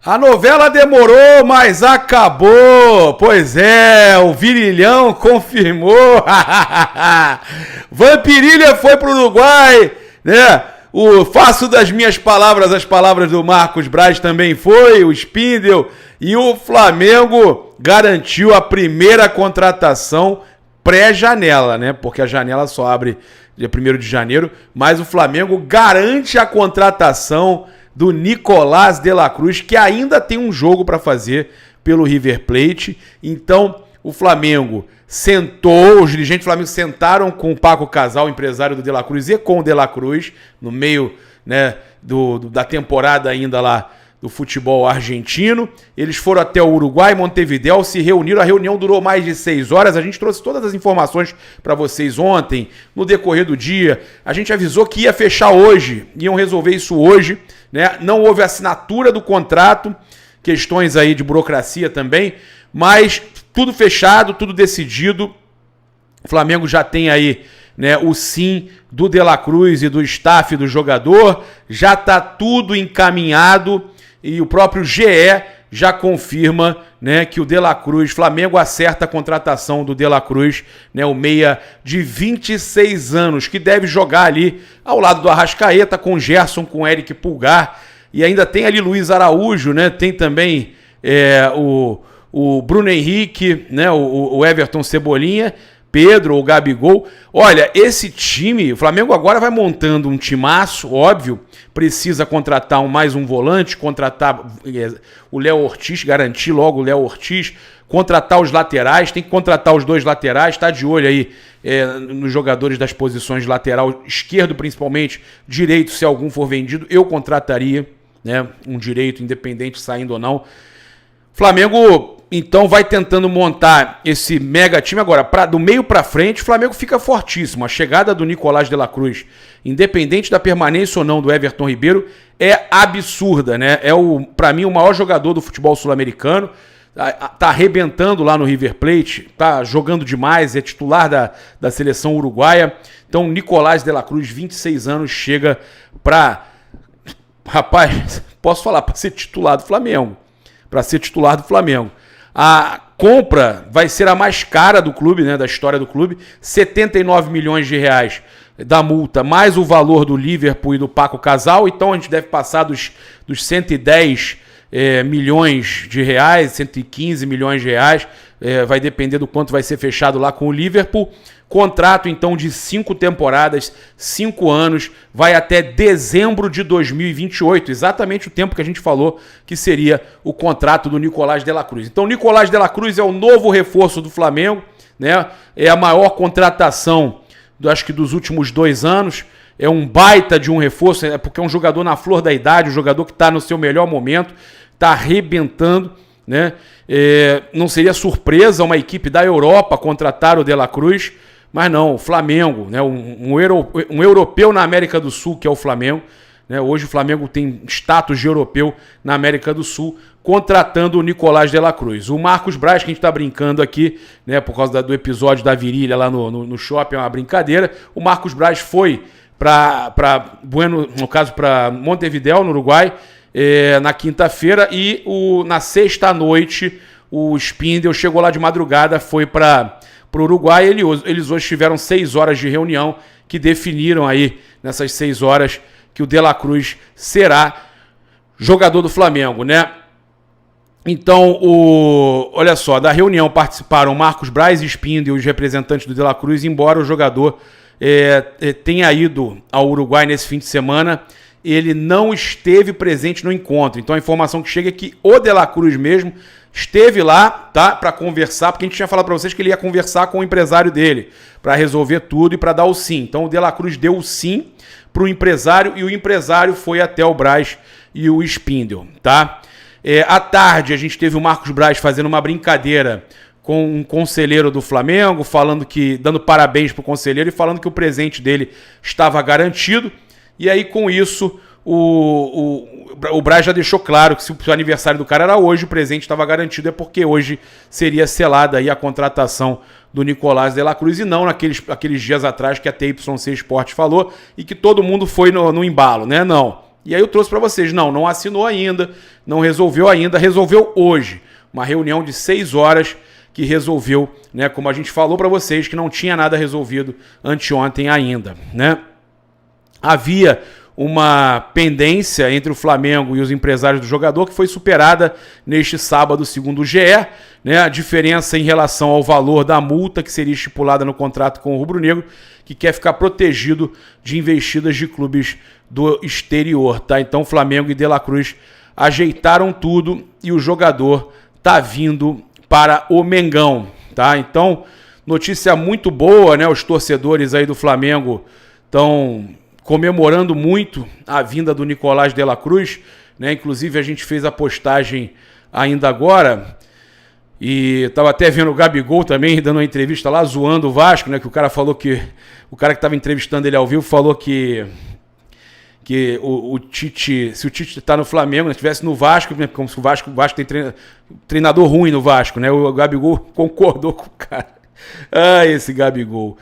A novela demorou, mas acabou. Pois é, o Virilhão confirmou. Vampirilha foi pro Uruguai, né? Faço das minhas palavras as palavras do Marcos Braz também foi, o Spindel. E o Flamengo garantiu a primeira contratação pré-janela, né? Porque a janela só abre dia 1º de janeiro. Mas o Flamengo garante a contratação do Nicolás de la Cruz, que ainda tem um jogo para fazer pelo River Plate. Então, o Flamengo sentou, os dirigentes do Flamengo sentaram com o Paco Casal, empresário do de la Cruz, e com o de la Cruz, no meio, né, da temporada ainda lá do futebol argentino. Eles foram até o Uruguai, Montevidéu, se reuniram. A reunião durou mais de 6 horas. A gente trouxe todas as informações para vocês ontem, no decorrer do dia. A gente avisou que ia fechar hoje, iam resolver isso hoje, né? Não houve assinatura do contrato, questões aí de burocracia também, mas tudo fechado, tudo decidido. O Flamengo já tem aí, né, o sim do De La Cruz e do staff do jogador, já está tudo encaminhado e o próprio GE já confirma, né, que o De La Cruz, Flamengo acerta a contratação do De La Cruz, né, o meia de 26 anos, que deve jogar ali ao lado do Arrascaeta, com Gerson, com Eric Pulgar, e ainda tem ali Luiz Araújo, né, tem também o Bruno Henrique, né, o Everton Cebolinha, Pedro ou Gabigol. Olha, esse time, o Flamengo agora vai montando um timaço, óbvio, precisa contratar mais um volante, contratar o Léo Ortiz, garantir logo o Léo Ortiz, contratar os laterais, tem que contratar os 2 laterais, tá de olho aí nos jogadores das posições de lateral, esquerdo principalmente, direito, se algum for vendido, eu contrataria, né, um direito, independente saindo ou não. Flamengo, então, vai tentando montar esse mega time. Agora, do meio para frente, o Flamengo fica fortíssimo. A chegada do Nicolás de la Cruz, independente da permanência ou não do Everton Ribeiro, é absurda, né? É, para mim, o maior jogador do futebol sul-americano. Tá arrebentando lá no River Plate, tá jogando demais, é titular da seleção uruguaia. Então, Nicolás de la Cruz, 26 anos, chega para... Rapaz, posso falar, para ser titular do Flamengo. Para ser titular do Flamengo. A compra vai ser a mais cara do clube, né, da história do clube, 79 milhões de reais da multa, mais o valor do Liverpool e do Paco Casal. Então a gente deve passar dos 110 milhões de reais, 115 milhões de reais, vai depender do quanto vai ser fechado lá com o Liverpool. Contrato, então, de 5 temporadas, 5 anos, vai até dezembro de 2028, exatamente o tempo que a gente falou que seria o contrato do Nicolás de la Cruz. Então, o Nicolás de la Cruz é o novo reforço do Flamengo, né? É a maior contratação, acho que dos últimos 2 anos, é um baita de um reforço, porque é um jogador na flor da idade, um jogador que está no seu melhor momento, está arrebentando, né? Não seria surpresa uma equipe da Europa contratar o De La Cruz, mas não, o Flamengo, né, um europeu na América do Sul, que é o Flamengo, né, hoje o Flamengo tem status de europeu na América do Sul, contratando o Nicolás de la Cruz. O Marcos Braz, que a gente está brincando aqui, né, por causa do episódio da virilha lá no shopping, é uma brincadeira, o Marcos Braz foi para Montevidéu, no Uruguai, na quinta-feira, e na sexta noite o Spindel chegou lá de madrugada, foi para o Uruguai. Eles hoje tiveram 6 horas de reunião que definiram aí, nessas 6 horas, que o De La Cruz será jogador do Flamengo, né? Então, olha só, da reunião participaram Marcos Braz e Spindel, os representantes do De La Cruz, embora o jogador tenha ido ao Uruguai nesse fim de semana, ele não esteve presente no encontro. Então a informação que chega é que o De La Cruz mesmo esteve lá, tá, para conversar, porque a gente tinha falado para vocês que ele ia conversar com o empresário dele para resolver tudo e para dar o sim. Então o De La Cruz deu o sim para o empresário e o empresário foi até o Braz e o Spindel, tá? À tarde a gente teve o Marcos Braz fazendo uma brincadeira com um conselheiro do Flamengo, dando parabéns pro conselheiro e falando que o presente dele estava garantido. E aí, com isso, o Braz já deixou claro que se o aniversário do cara era hoje, o presente estava garantido, é porque hoje seria selada aí a contratação do Nicolás de la Cruz, e não aqueles dias atrás que a TYC Sport falou e que todo mundo foi no embalo, né? Não. E aí eu trouxe para vocês, não assinou ainda, não resolveu ainda, resolveu hoje. Uma reunião de 6 horas que resolveu, né, como a gente falou para vocês, que não tinha nada resolvido anteontem ainda, né? Havia uma pendência entre o Flamengo e os empresários do jogador que foi superada neste sábado, segundo o GE, né? A diferença em relação ao valor da multa que seria estipulada no contrato com o rubro-negro, que quer ficar protegido de investidas de clubes do exterior, tá? Então Flamengo e De La Cruz ajeitaram tudo e o jogador tá vindo para o Mengão, tá? Então, notícia muito boa, né? Os torcedores aí do Flamengo estão comemorando muito a vinda do Nicolás De La Cruz, né? Inclusive a gente fez a postagem ainda agora e estava até vendo o Gabigol também dando uma entrevista lá, zoando o Vasco, né? Que o cara falou que... O cara que estava entrevistando ele ao vivo falou que o Tite, se o Tite está no Flamengo, se estivesse no Vasco, né, como se o Vasco tem treinador ruim no Vasco, né? O Gabigol concordou com o cara. Ah, esse Gabigol.